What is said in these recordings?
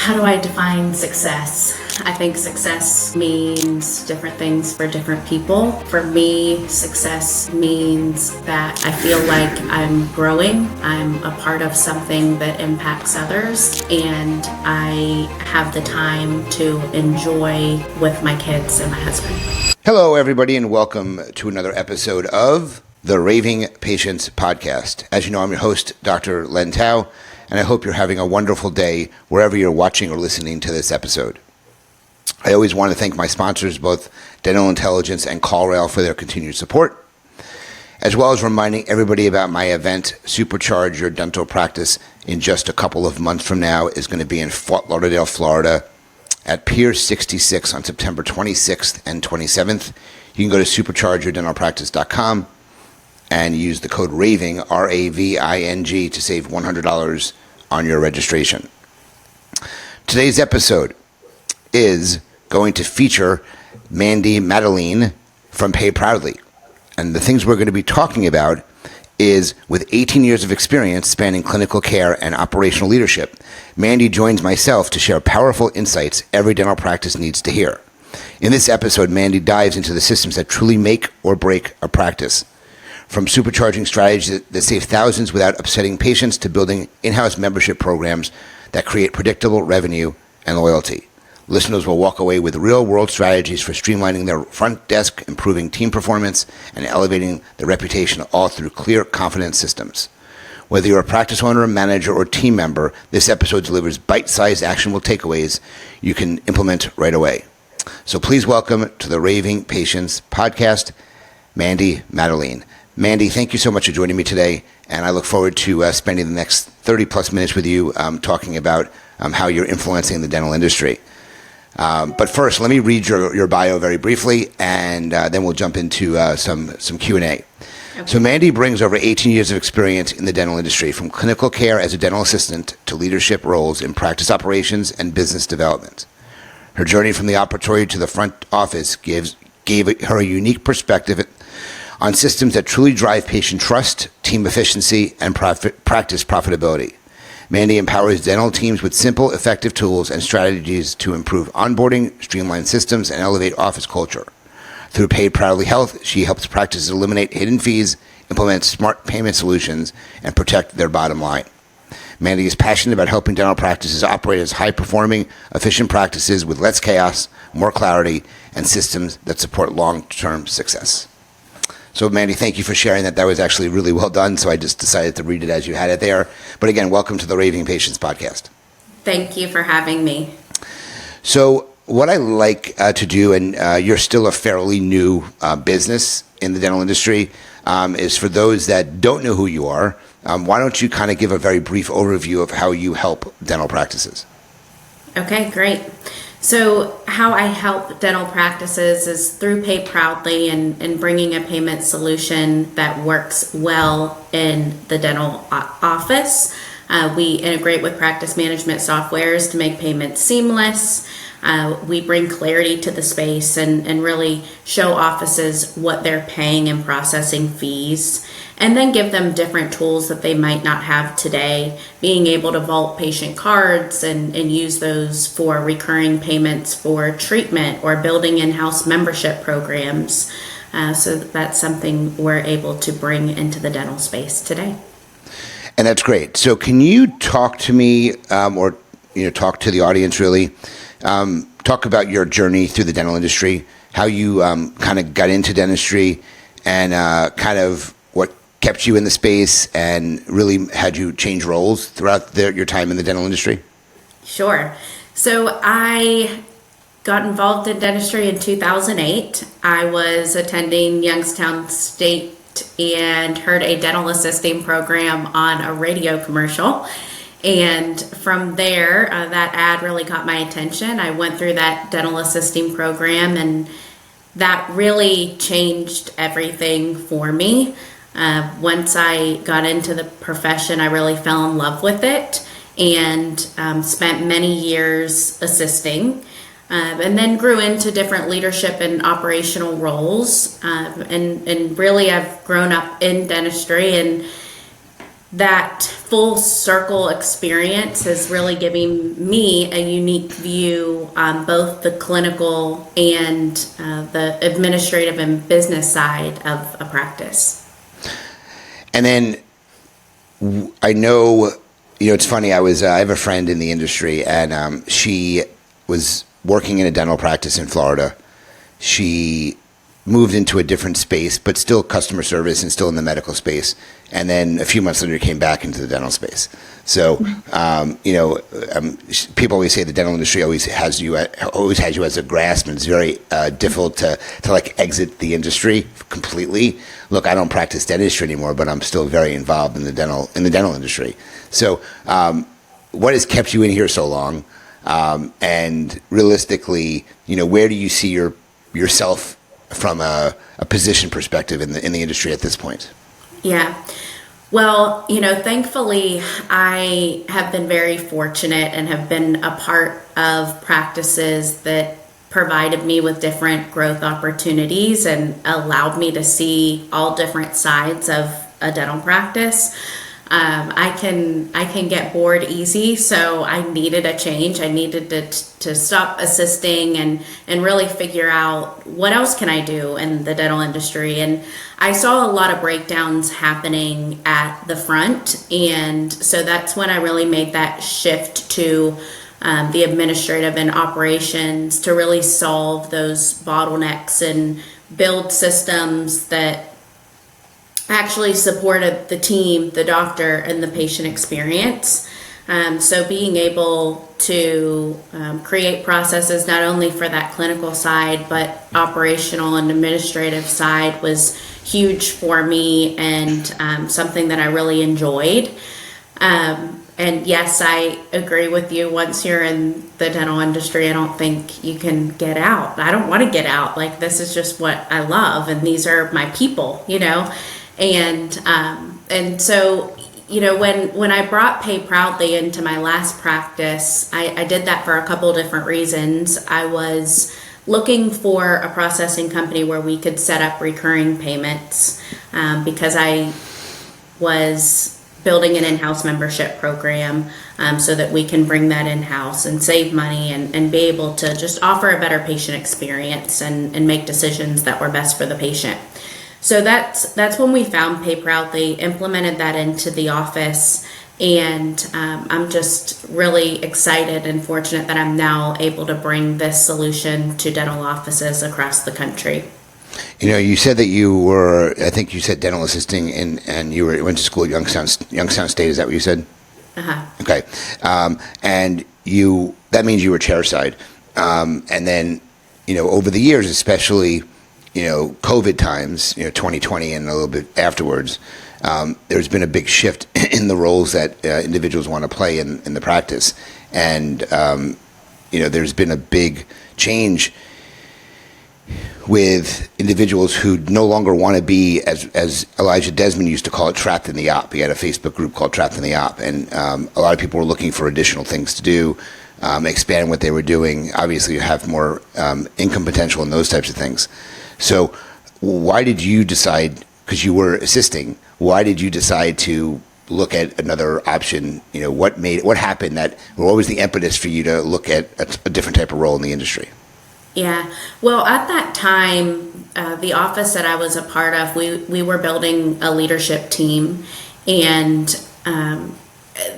How do I define success? I think success means different things for different people. For me, success means that I feel like I'm growing. I'm a part of something that impacts others, and I have the time to enjoy with my kids and my husband. Hello, everybody, and welcome to another episode of the Raving Patients Podcast. As you know, I'm your host, Dr. Len Tao, and I hope you're having a wonderful day wherever you're watching or listening to this episode. I always want to thank my sponsors, both Dental Intelligence and CallRail, for their continued support, as well as reminding everybody about my event, Supercharge Your Dental Practice, in just a couple of months from now. Is going to be in Fort Lauderdale, Florida, at Pier 66 on September 26th and 27th. You can go to superchargeyourdentalpractice.com and use the code RAVING, R-A-V-I-N-G, to save $100 on your registration. Today's episode is going to feature Mandy Madeline from Pay Proudly. And the things we're going to be talking about is, with 18 years of experience spanning clinical care and operational leadership, Mandy joins myself to share powerful insights every dental practice needs to hear. In this episode, Mandy dives into the systems that truly make or break a practice. From supercharging strategies that save thousands without upsetting patients to building in-house membership programs that create predictable revenue and loyalty. Listeners will walk away with real-world strategies for streamlining their front desk, improving team performance, and elevating their reputation, all through clear, confident systems. Whether you're a practice owner, manager, or team member, this episode delivers bite-sized, actionable takeaways you can implement right away. So please welcome to the Raving Patients Podcast, Mandy Madeline. Mandy, thank you so much for joining me today, and I look forward to spending the next 30-plus minutes with you talking about how you're influencing the dental industry. But first, let me read your bio very briefly, and then we'll jump into some Q&A. Okay. So Mandy brings over 18 years of experience in the dental industry, from clinical care as a dental assistant to leadership roles in practice operations and business development. Her journey from the operatory to the front office gave her a unique perspective on systems that truly drive patient trust, team efficiency, and practice profitability. Mandy empowers dental teams with simple, effective tools and strategies to improve onboarding, streamline systems, and elevate office culture. Through Pay Proudly Health, she helps practices eliminate hidden fees, implement smart payment solutions, and protect their bottom line. Mandy is passionate about helping dental practices operate as high-performing, efficient practices with less chaos, more clarity, and systems that support long-term success. So, Mandy, thank you for sharing that. That was actually really well done, so I just decided to read it as you had it there. But again, welcome to the Raving Patients Podcast. Thank you for having me. So, what I like to do, and you're still a fairly new business in the dental industry, is for those that don't know who you are, why don't you kind of give a very brief overview of how you help dental practices? Okay, great. So how I help dental practices is through Pay Proudly and bringing a payment solution that works well in the dental office. We integrate with practice management softwares to make payments seamless. We bring clarity to the space and really show offices what they're paying and processing fees, and then give them different tools that they might not have today, being able to vault patient cards and use those for recurring payments for treatment or building in-house membership programs. So that's something we're able to bring into the dental space today. And that's great. So can you talk to me or talk to the audience really, talk about your journey through the dental industry, how you kind of got into dentistry, and kind of what kept you in the space and really had you change roles throughout your time in the dental industry? Sure. So I got involved in dentistry in 2008. I was attending Youngstown State and heard a dental assisting program on a radio commercial. And from there, that ad really caught my attention. I went through that dental assisting program, and that really changed everything for me. Once I got into the profession, I really fell in love with it and spent many years assisting. And then grew into different leadership and operational roles. And really I've grown up in dentistry and that full circle experience is really giving me a unique view on both the clinical and the administrative and business side of a practice. And then I know, it's funny. I have a friend in the industry, and she was working in a dental practice in Florida. She moved into a different space, but still customer service and still in the medical space. And then a few months later, came back into the dental space. So, people always say the dental industry always has you as a grasp, and it's very difficult to like exit the industry completely. Look, I don't practice dentistry anymore, but I'm still very involved in the dental industry. So, what has kept you in here so long? And realistically, where do you see yourself from a position perspective in the industry at this point? Yeah. Well, thankfully, I have been very fortunate and have been a part of practices that provided me with different growth opportunities and allowed me to see all different sides of a dental practice. I can get bored easy, so I needed a change. I needed to stop assisting and really figure out what else can I do in the dental industry. And I saw a lot of breakdowns happening at the front, and so that's when I really made that shift to the administrative and operations to really solve those bottlenecks and build systems that actually supported the team, the doctor, and the patient experience. So being able to create processes not only for that clinical side, but operational and administrative side was huge for me, and something that I really enjoyed. And yes, I agree with you. Once you're in the dental industry, I don't think you can get out. I don't want to get out. Like, this is just what I love, and these are my people, And so, when I brought Pay Proudly into my last practice, I did that for a couple different reasons. I was looking for a processing company where we could set up recurring payments, because I was building an in-house membership program, so that we can bring that in-house and save money and be able to just offer a better patient experience and make decisions that were best for the patient. So that's when we found Pay Proudly, implemented that into the office, and I'm just really excited and fortunate that I'm now able to bring this solution to dental offices across the country. You said that you were, I think you said dental assisting, and you went to school at Youngstown State. Is that what you said? Uh-huh. Okay. And that means you were chairside. And then, over the years, especially, COVID times, 2020 and a little bit afterwards, there's been a big shift in the roles that individuals want to play in the practice. And, there's been a big change with individuals who no longer want to be, as Elijah Desmond used to call it, trapped in the op. He had a Facebook group called Trapped in the Op. And a lot of people were looking for additional things to do, expand what they were doing. Obviously, you have more income potential and those types of things. So why did you decide, because you were assisting, why did you decide to look at another option? What happened that what was the impetus for you to look at a different type of role in the industry? Yeah. Well, at that time, the office that I was a part of, we were building a leadership team, and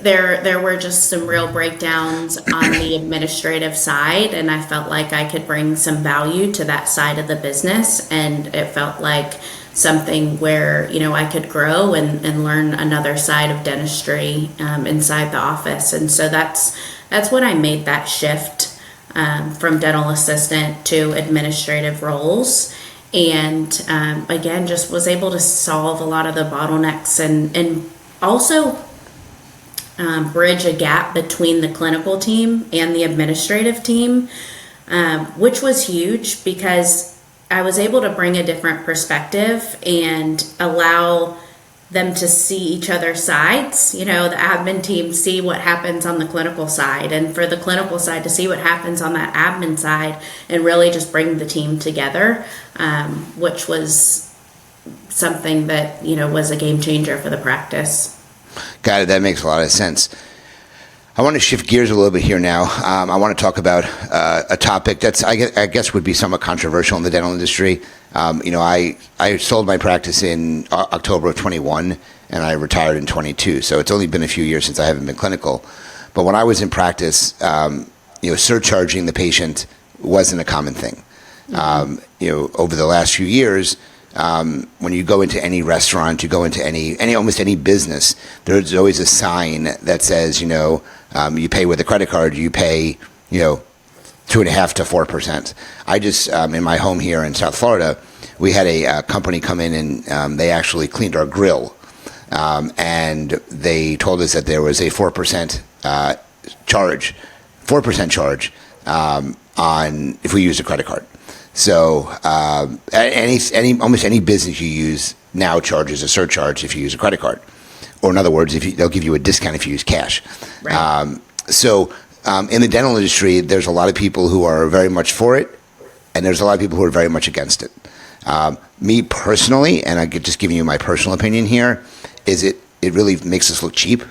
there were just some real breakdowns on the administrative side, and I felt like I could bring some value to that side of the business, and it felt like something where I could grow and learn another side of dentistry inside the office. And so that's when I made that shift from dental assistant to administrative roles, and again, just was able to solve a lot of the bottlenecks and also bridge a gap between the clinical team and the administrative team, which was huge because I was able to bring a different perspective and allow them to see each other's sides. The admin team see what happens on the clinical side, and for the clinical side to see what happens on that admin side, and really just bring the team together, which was something that was a game changer for the practice. Got it. That makes a lot of sense. I want to shift gears a little bit here now. I want to talk about a topic that's, I guess, would be somewhat controversial in the dental industry. I sold my practice in October of 21, and I retired in 22. So it's only been a few years since I haven't been clinical. But when I was in practice, surcharging the patient wasn't a common thing. Over the last few years, when you go into any restaurant, you go into almost any business, there's always a sign that says, you pay with a credit card, you pay, 2.5% to 4%. I just, in my home here in South Florida, we had a company come in and they actually cleaned our grill. And they told us that there was a 4% charge on if we used a credit card. So almost any business you use now charges a surcharge if you use a credit card, or in other words, they'll give you a discount if you use cash. Right. In the dental industry, there's a lot of people who are very much for it, and there's a lot of people who are very much against it. Me personally, and I'm just giving you my personal opinion here, is it really makes us look cheap.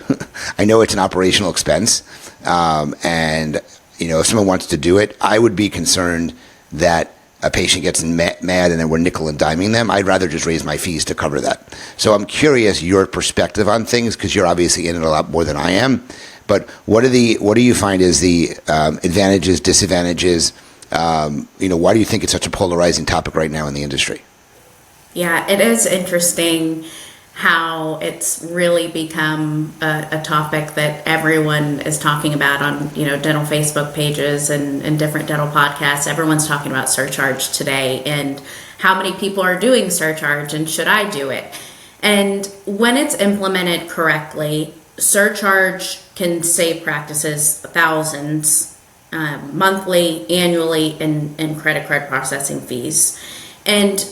I know it's an operational expense, and if someone wants to do it, I would be concerned that a patient gets mad and then we're nickel and diming them. I'd rather just raise my fees to cover that. So I'm curious your perspective on things, because you're obviously in it a lot more than I am. But what do you find is the advantages, disadvantages? Why do you think it's such a polarizing topic right now in the industry? Yeah, it is interesting how it's really become a topic that everyone is talking about on, dental Facebook pages and different dental podcasts. Everyone's talking about surcharge today and how many people are doing surcharge and should I do it? And when it's implemented correctly, surcharge can save practices thousands monthly, annually in credit card processing fees. And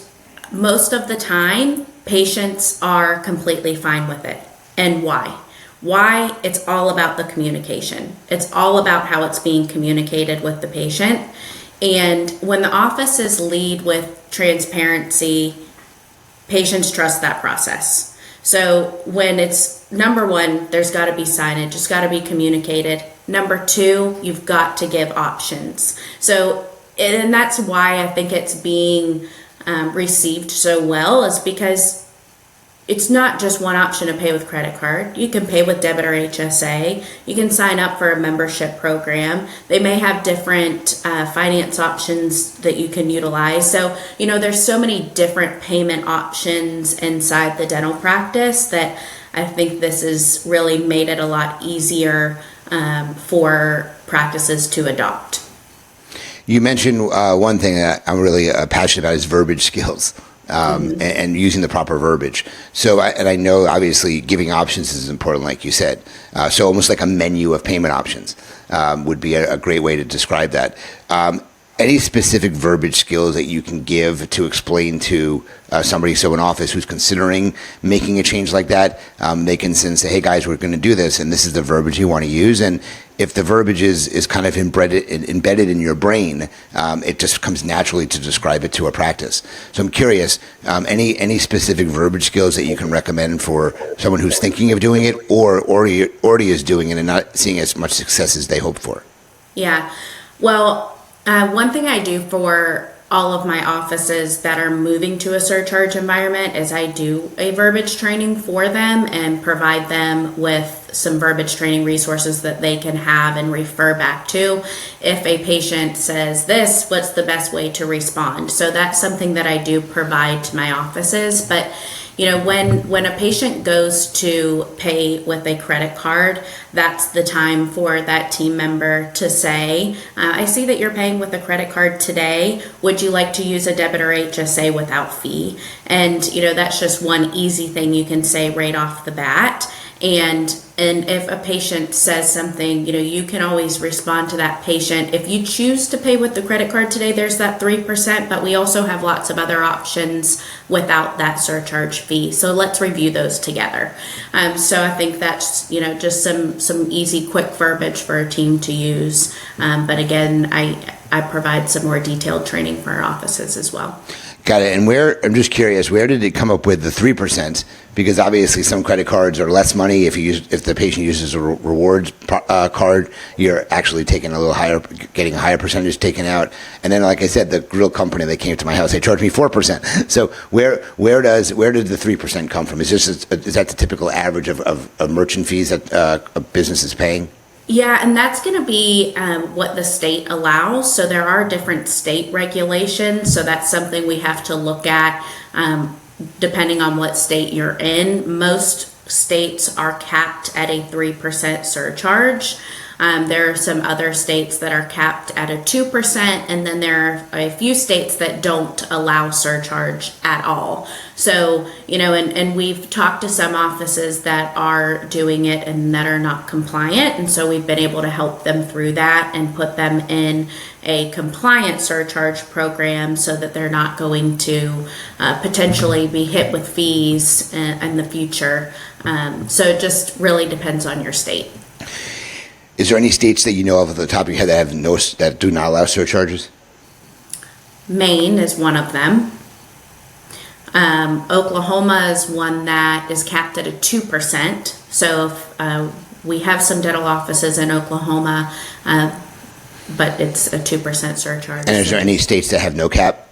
most of the time, patients are completely fine with it. And why? Why? It's all about the communication. It's all about how it's being communicated with the patient. And when the offices lead with transparency, patients trust that process. So when it's, number one, there's got to be signage, it's got to be communicated. Number two, you've got to give options. So, and that's why I think it's being received so well, is because it's not just one option to pay with credit card. You can pay with debit or HSA. You can sign up for a membership program. They may have different finance options that you can utilize. So, there's so many different payment options inside the dental practice that I think this has really made it a lot easier for practices to adopt. You mentioned one thing that I'm really passionate about is verbiage skills and using the proper verbiage. So, I know obviously giving options is important, like you said. So almost like a menu of payment options would be a great way to describe that. Any specific verbiage skills that you can give to explain to somebody, so an office who's considering making a change like that, they can say, hey guys, we're going to do this, and this is the verbiage you want to use. And if the verbiage is kind of embedded in your brain, it just comes naturally to describe it to a practice. So I'm curious, any specific verbiage skills that you can recommend for someone who's thinking of doing it or already is doing it and not seeing as much success as they hope for? Yeah, well, one thing I do for all of my offices that are moving to a surcharge environment is I do a verbiage training for them and provide them with some verbiage training resources that they can have and refer back to. If a patient says this, what's the best way to respond? So that's something that I do provide to my offices. But when a patient goes to pay with a credit card, that's the time for that team member to say, I see that you're paying with a credit card today. Would you like to use a debit or HSA without fee? And, that's just one easy thing you can say right off the bat. And if a patient says something, you can always respond to that patient. If you choose to pay with the credit card today, there's that 3%, but we also have lots of other options without that surcharge fee. So let's review those together. So I think that's, just some easy, quick verbiage for a team to use. But again, I provide some more detailed training for our offices as well. Got it. And I'm just curious, where did it come up with the 3%? Because obviously some credit cards are less money. If the patient uses a rewards card, you're actually taking a little higher, getting a higher percentage taken out. And then, like I said, the grill company that came to my house, they charged me 4%. So where did the 3% come from? Is that the typical average of merchant fees that a business is paying? Yeah, and that's going to be what the state allows. So there are different state regulations. So that's something we have to look at depending on what state you're in. Most states are capped at a 3% surcharge. There are some other states that are capped at a 2%, and then there are a few states that don't allow surcharge at all. So, and we've talked to some offices that are doing it and that are not compliant, and so we've been able to help them through that and put them in a compliant surcharge program so that they're not going to potentially be hit with fees in the future. So it just really depends on your state. Is there any states that you know of at the top of your head that do not allow surcharges? Maine is one of them. Oklahoma is one that is capped at a 2%. So if, we have some dental offices in Oklahoma, but it's a 2% surcharge. And is there any states that have no cap?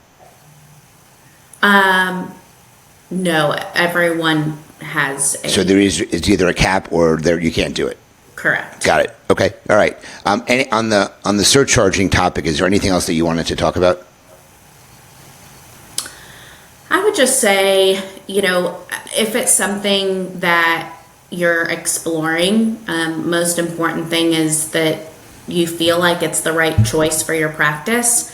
No, everyone has. So it's either a cap or you can't do it. Correct. Got it. Okay. All right. And on the surcharging topic, is there anything else that you wanted to talk about? I would just say, if it's something that you're exploring, most important thing is that you feel like it's the right choice for your practice.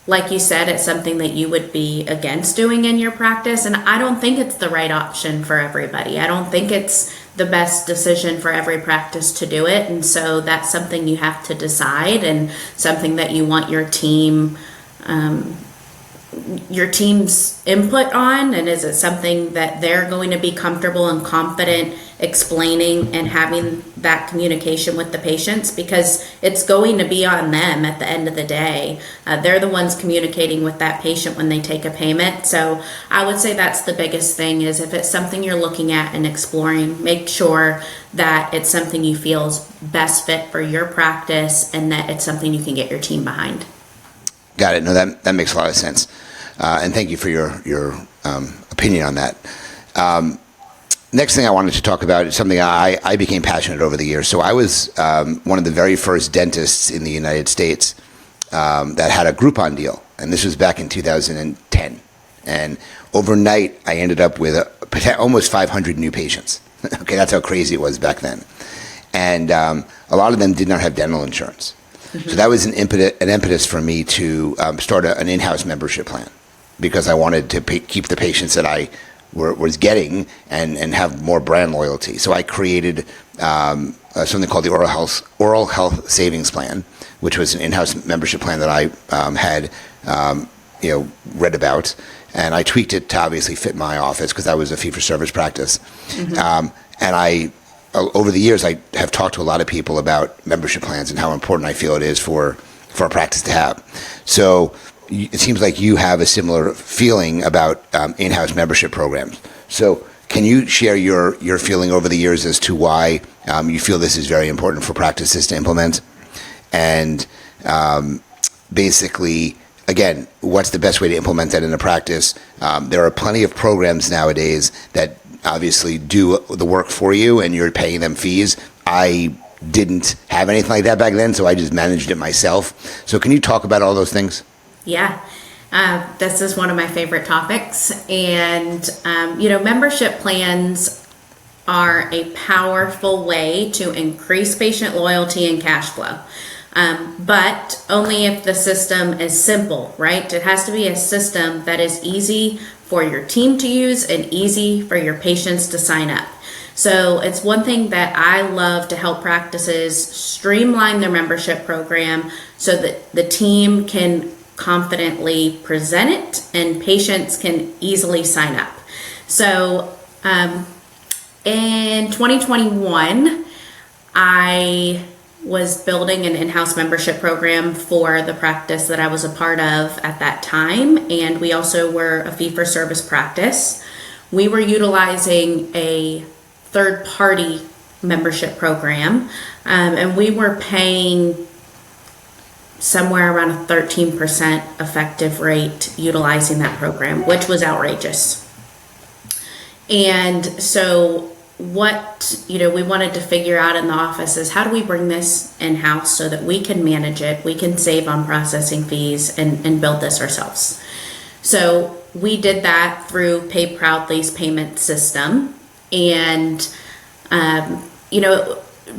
Like you said, it's something that you would be against doing in your practice, and I don't think it's the right option for everybody. I don't think it's the best decision for every practice to do it, and so that's something you have to decide and something that you want your team's input on. And is it something that they're going to be comfortable and confident explaining and having that communication with the patients? Because it's going to be on them at the end of the day. They're the ones communicating with that patient when they take a payment. So I would say that's the biggest thing, is if it's something you're looking at and exploring, make sure that it's something you feel is best fit for your practice and that it's something you can get your team behind. Got it. No, that makes a lot of sense. And thank you for your opinion on that. Next thing I wanted to talk about is something I became passionate over the years. So I was one of the very first dentists in the United States that had a Groupon deal. And this was back in 2010. And overnight, I ended up with almost 500 new patients. Okay, that's how crazy it was back then. And a lot of them did not have dental insurance. Mm-hmm. So that was an impetus for me to start an in-house membership plan, because I wanted to keep the patients that I was getting and have more brand loyalty. So I created something called the Oral Health Savings Plan, which was an in-house membership plan that I had read about, and I tweaked it to obviously fit my office because I was a fee-for-service practice. Mm-hmm. And over the years, I have talked to a lot of people about membership plans and how important I feel it is for a practice to have. So it seems like you have a similar feeling about in-house membership programs. So can you share your feeling over the years as to why you feel this is very important for practices to implement? And basically, again, what's the best way to implement that in a practice? There are plenty of programs nowadays that obviously do the work for you and you're paying them fees. I didn't have anything like that back then, so I just managed it myself. So can you talk about all those things? Yeah, this is one of my favorite topics. And, membership plans are a powerful way to increase patient loyalty and cash flow. But only if the system is simple, right? It has to be a system that is easy for your team to use and easy for your patients to sign up. So it's one thing that I love to help practices streamline their membership program so that the team can confidently present it and patients can easily sign up. So in 2021, I was building an in-house membership program for the practice that I was a part of at that time, and we also were a fee-for-service practice. We were utilizing a third-party membership program, and we were paying somewhere around a 13% effective rate utilizing that program, which was outrageous. And so what we wanted to figure out in the office is, how do we bring this in-house so that we can manage it, we can save on processing fees, and build this ourselves. So we did that through Pay Proudly's payment system. And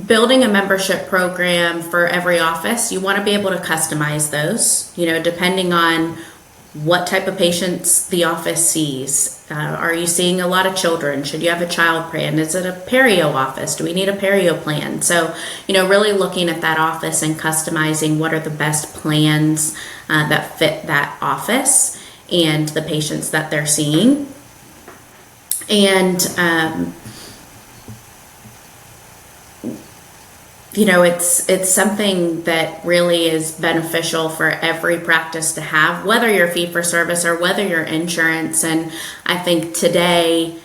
building a membership program for every office, you want to be able to customize those, depending on what type of patients the office sees. Are you seeing a lot of children? Should you have a child plan? Is it a perio office? Do we need a perio plan? So, really looking at that office and customizing what are the best plans that fit that office and the patients that they're seeing. And, it's something that really is beneficial for every practice to have, whether you're fee-for-service or whether you're insurance. And I think today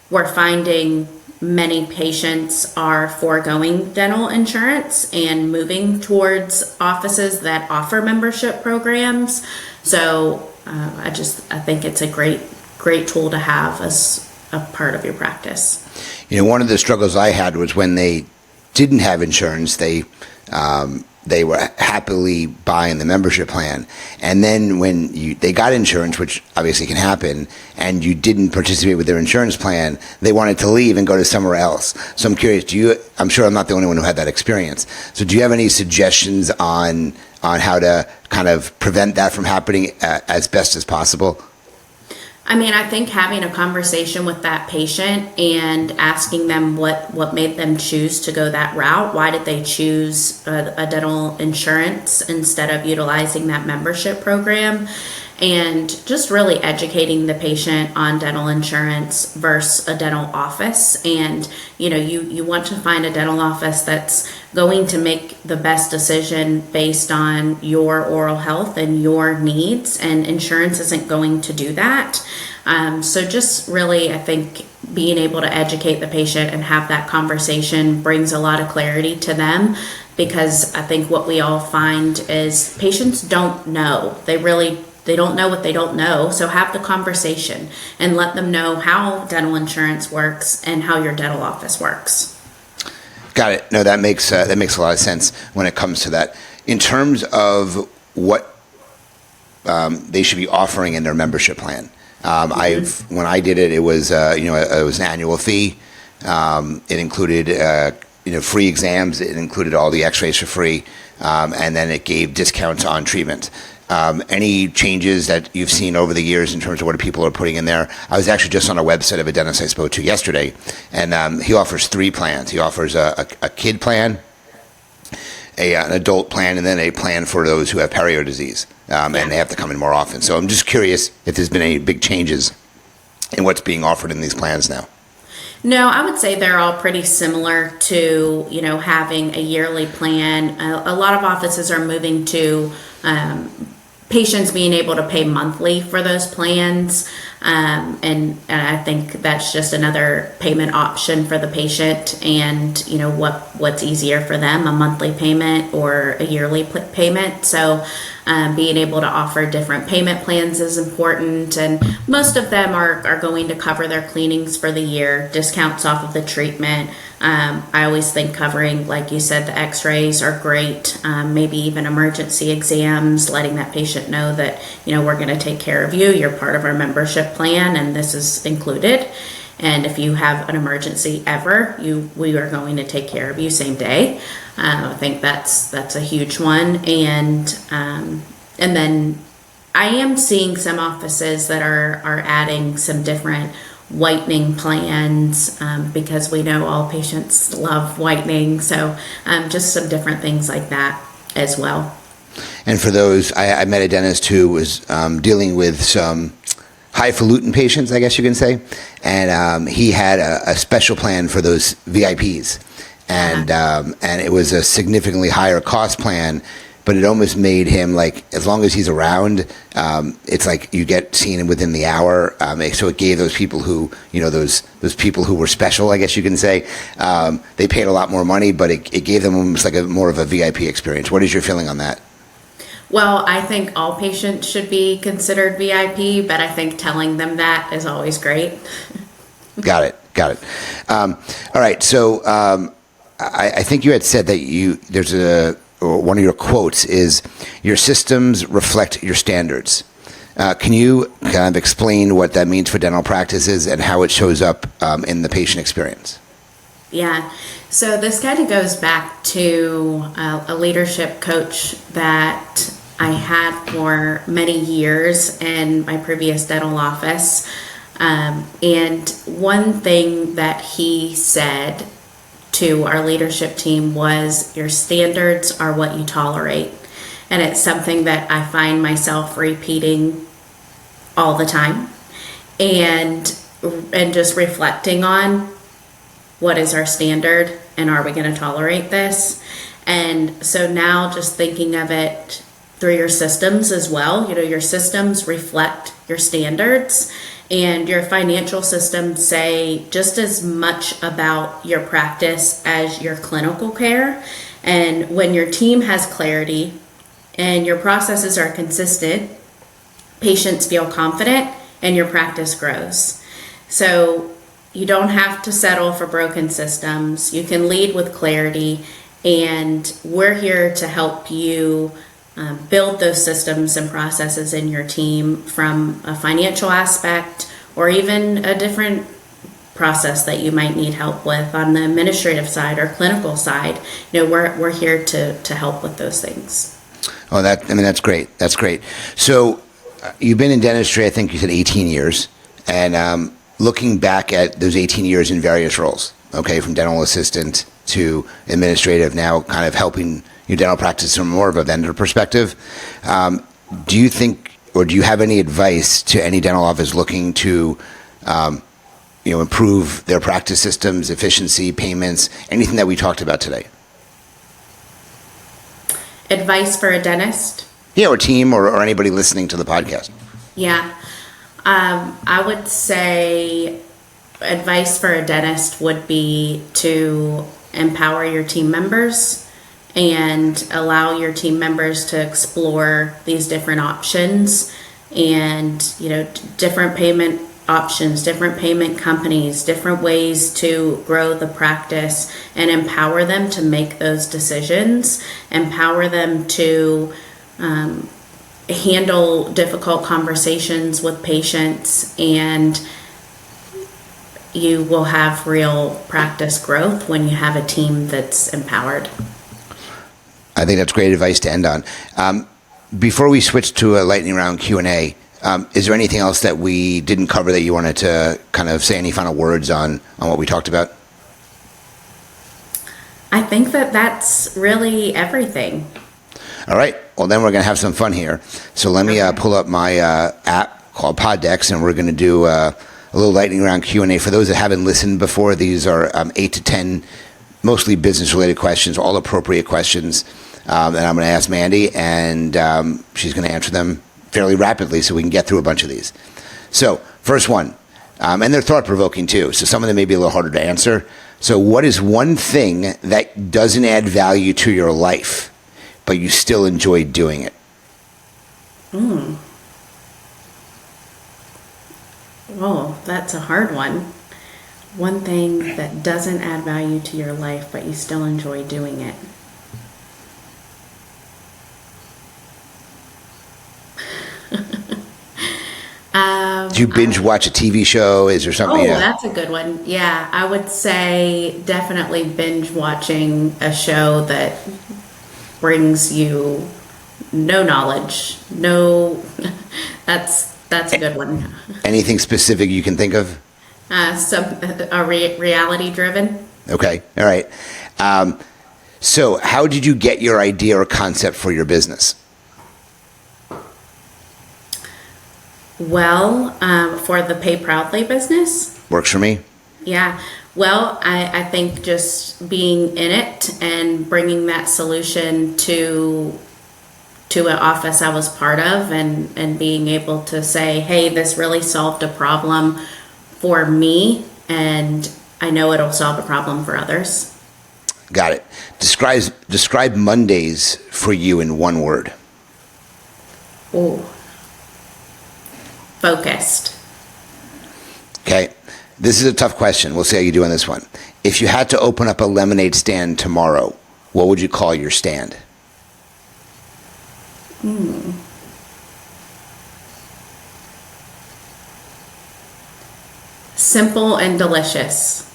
we're finding many patients are foregoing dental insurance and moving towards offices that offer membership programs. So I think it's a great tool to have as a part of your practice. One of the struggles I had was when they didn't have insurance, they were happily buying the membership plan, and then when they got insurance, which obviously can happen, and you didn't participate with their insurance plan, they wanted to leave and go to somewhere else. So I'm curious, I'm sure I'm not the only one who had that experience. So do you have any suggestions on how to kind of prevent that from happening as best as possible? I think having a conversation with that patient and asking them what made them choose to go that route. Why did they choose a dental insurance instead of utilizing that membership program? And just really educating the patient on dental insurance versus a dental office. And, you want to find a dental office that's going to make the best decision based on your oral health and your needs, and insurance isn't going to do that. So just really, I think being able to educate the patient and have that conversation brings a lot of clarity to them, because I think what we all find is patients don't know. They don't know what they don't know. So have the conversation and let them know how dental insurance works and how your dental office works. Got it. No, that makes a lot of sense when it comes to that. In terms of what they should be offering in their membership plan, when I did it, it was it was an annual fee. It included free exams. It included all the X-rays for free, and then it gave discounts on treatment. Any changes that you've seen over the years in terms of what people are putting in there? I was actually just on a website of a dentist I spoke to yesterday, and he offers 3 plans. He offers a kid plan, an adult plan, and then a plan for those who have perio disease, and they have to come in more often. So I'm just curious if there's been any big changes in what's being offered in these plans now. No, I would say they're all pretty similar to, having a yearly plan. A lot of offices are moving to patients being able to pay monthly for those plans. And I think that's just another payment option for the patient, and what's easier for them, a monthly payment or a yearly payment. So being able to offer different payment plans is important, and most of them are going to cover their cleanings for the year, discounts off of the treatment. I always think covering, like you said, the X-rays are great, maybe even emergency exams, letting that patient know that, we're going to take care of you. You're part of our membership plan, and this is included. And if you have an emergency ever, we are going to take care of you same day. I think that's a huge one. And then I am seeing some offices that are adding some different whitening plans, because we know all patients love whitening. So just some different things like that as well. And for those, I met a dentist who was dealing with some highfalutin patients, I guess you can say, and he had a special plan for those VIPs. and it was a significantly higher cost plan. But it almost made him like, as long as he's around, it's like you get seen within the hour. So it gave those people who, those people who were special, I guess you can say, they paid a lot more money, but it gave them almost like more of a VIP experience. What is your feeling on that? Well, I think all patients should be considered VIP, but I think telling them that is always great. Got it. All right. So I think you had said that or one of your quotes is, your systems reflect your standards. Can you kind of explain what that means for dental practices and how it shows up in the patient experience? Yeah. So this kind of goes back to a leadership coach that I had for many years in my previous dental office. And one thing that he said to our leadership team was, your standards are what you tolerate. And it's something that I find myself repeating all the time, and just reflecting on, what is our standard and are we going to tolerate this? And so now just thinking of it through your systems as well, your systems reflect your standards. And your financial systems say just as much about your practice as your clinical care. And when your team has clarity and your processes are consistent, patients feel confident and your practice grows. So you don't have to settle for broken systems. You can lead with clarity, and we're here to help you build those systems and processes in your team from a financial aspect, or even a different process that you might need help with on the administrative side or clinical side. We're here to help with those things. Oh, that's great. That's great. So you've been in dentistry, I think you said 18 years, and looking back at those 18 years in various roles, okay, from dental assistant to administrative, now kind of helping your dental practice from more of a vendor perspective. Do you think, or do you have any advice to any dental office looking to, improve their practice systems, efficiency, payments, anything that we talked about today? Advice for a dentist? Yeah, or team, or anybody listening to the podcast. Yeah. I would say advice for a dentist would be to empower your team members and allow your team members to explore these different options and, different payment options, different payment companies, different ways to grow the practice, and empower them to make those decisions, empower them to handle difficult conversations with patients, and you will have real practice growth when you have a team that's empowered. I think that's great advice to end on. Before we switch to a lightning round Q&A, is there anything else that we didn't cover that you wanted to kind of say any final words on what we talked about? I think that's really everything. All right. Well, then we're going to have some fun here. So let me pull up my app called Poddex, and we're going to do a little lightning round Q&A. For those that haven't listened before, these are 8 to 10 mostly business-related questions, all appropriate questions that I'm going to ask Mandy, and she's going to answer them fairly rapidly so we can get through a bunch of these. So, first one, and they're thought-provoking too, so some of them may be a little harder to answer. So, what is one thing that doesn't add value to your life, but you still enjoy doing it? Oh, that's a hard one. One thing that doesn't add value to your life, but you still enjoy doing it. Do you binge watch a TV show? Is there something? Oh, that's a good one. Yeah, I would say definitely binge watching a show that brings you no knowledge. That's a good one. Anything specific you can think of? Reality driven. Okay, all right. So how did you get your idea or concept for your business? Well, for the Pay Proudly business. Works for me. Yeah. Well, I think just being in it and bringing that solution to an office I was part of, and being able to say, hey, this really solved a problem for me, and I know it'll solve a problem for others. Got it. Describe Mondays for you in one word. Ooh. Focused. Okay. This is a tough question. We'll see how you do on this one. If you had to open up a lemonade stand tomorrow, what would you call your stand? Simple and delicious.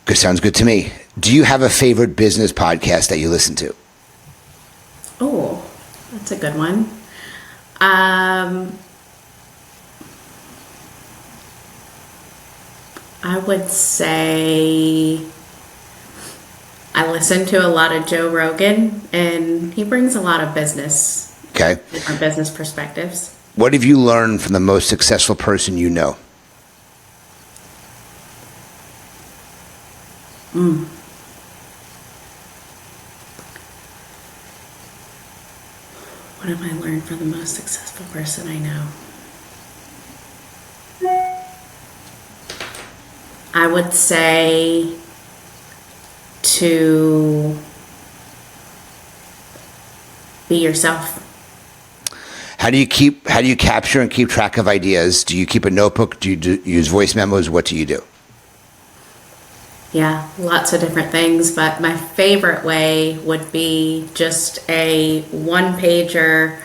Good. Sounds good to me. Do you have a favorite business podcast that you listen to? Oh, that's a good one. I would say I listen to a lot of Joe Rogan, and he brings a lot of different business perspectives. What have you learned from the most successful person you know? What have I learned from the most successful person I know? I would say to be yourself. How do you capture and keep track of ideas? Do you keep a notebook? Do you use voice memos? What do you do? Yeah, lots of different things, but my favorite way would be just a one-pager,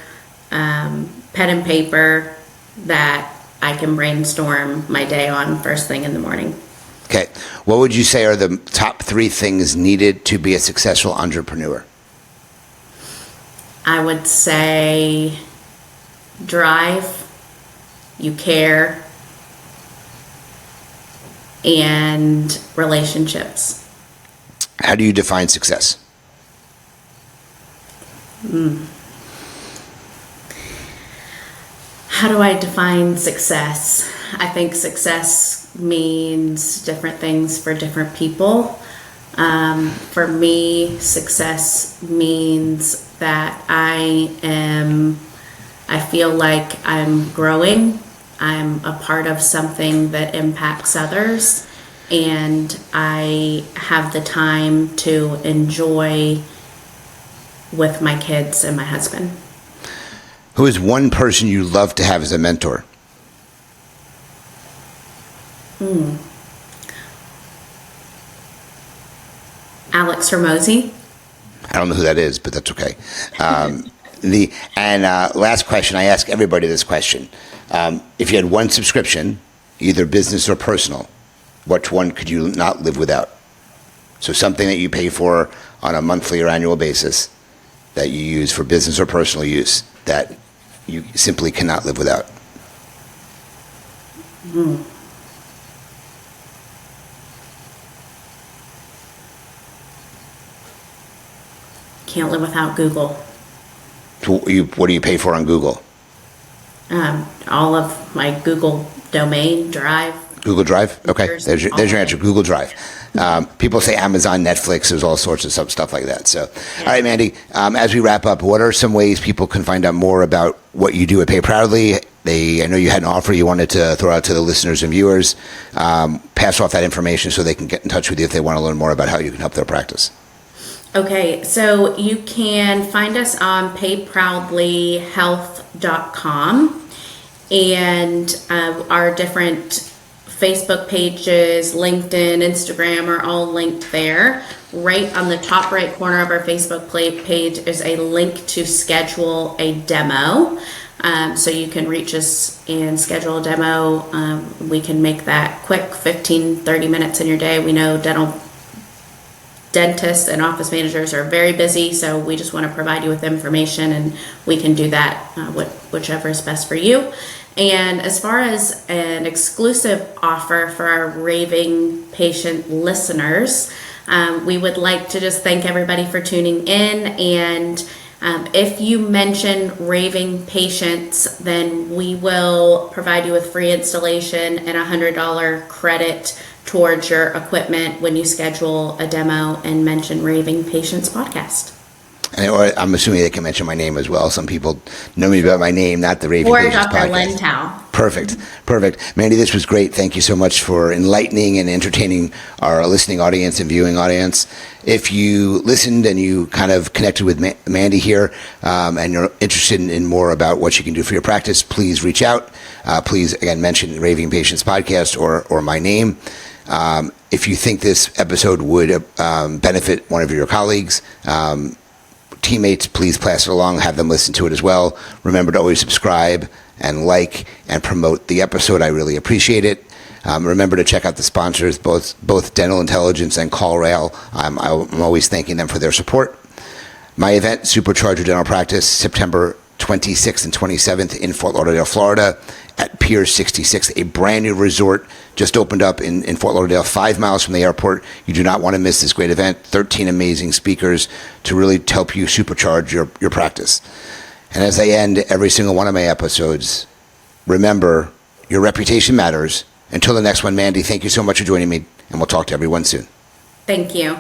pen and paper that I can brainstorm my day on first thing in the morning. Okay. What would you say are the top 3 things needed to be a successful entrepreneur? I would say drive, you care, and relationships. How do you define success? How do I define success? I think success means different things for different people. For me, success means that I feel like I'm growing. I'm a part of something that impacts others, and I have the time to enjoy with my kids and my husband. Who is one person you love to have as a mentor? Alex Hormozy. I don't know who that is, but that's okay. Last question, I ask everybody this question. If you had one subscription, either business or personal, which one could you not live without? So something that you pay for on a monthly or annual basis that you use for business or personal use that you simply cannot live without. Can't live without Google. So what do you pay for on Google? All of my Google domain, Drive. Google Drive? Okay, there's your answer, Google Drive. People say Amazon, Netflix, there's all sorts of stuff like that. So, yeah. All right, Mandy, as we wrap up, what are some ways people can find out more about what you do at Pay Proudly? I know you had an offer you wanted to throw out to the listeners and viewers. Pass off that information so they can get in touch with you if they want to learn more about how you can help their practice. Okay, so you can find us on payproudlyhealth.com, and our different Facebook pages, LinkedIn, Instagram are all linked there. Right on the top right corner of our Facebook page is a link to schedule a demo. So you can reach us and schedule a demo. We can make that quick, 15, 30 minutes in your day. We know dentists and office managers are very busy, so we just want to provide you with information, and we can do that, whichever is best for you. And as far as an exclusive offer for our Raving Patient listeners, we would like to just thank everybody for tuning in. And if you mention Raving Patients, then we will provide you with free installation and $100 credit towards your equipment when you schedule a demo and mention Raving Patients Podcast. And I'm assuming they can mention my name as well. Some people know me by my name, not the Raving Or Patients Dr. Podcast. Lentau. Perfect. Mandy, this was great. Thank you so much for enlightening and entertaining our listening audience and viewing audience. If you listened and you kind of connected with Mandy here, and you're interested in more about what you can do for your practice, please reach out. Please, again, mention Raving Patients Podcast or my name. If you think this episode would benefit one of your colleagues, teammates, please pass it along, have them listen to it as well. Remember to always subscribe and like and promote the episode. I really appreciate it. Remember to check out the sponsors, both Dental Intelligence and CallRail. I'm always thanking them for their support. My event, Supercharger Dental Practice, September 26th and 27th in Fort Lauderdale, Florida, at Pier 66, a brand new resort just opened up in Fort Lauderdale, 5 miles from the airport. You do not want to miss this great event. 13 amazing speakers to really help you supercharge your practice. And as I end every single one of my episodes, remember, your reputation matters. Until the next one, Mandy, thank you so much for joining me, and we'll talk to everyone soon. Thank you.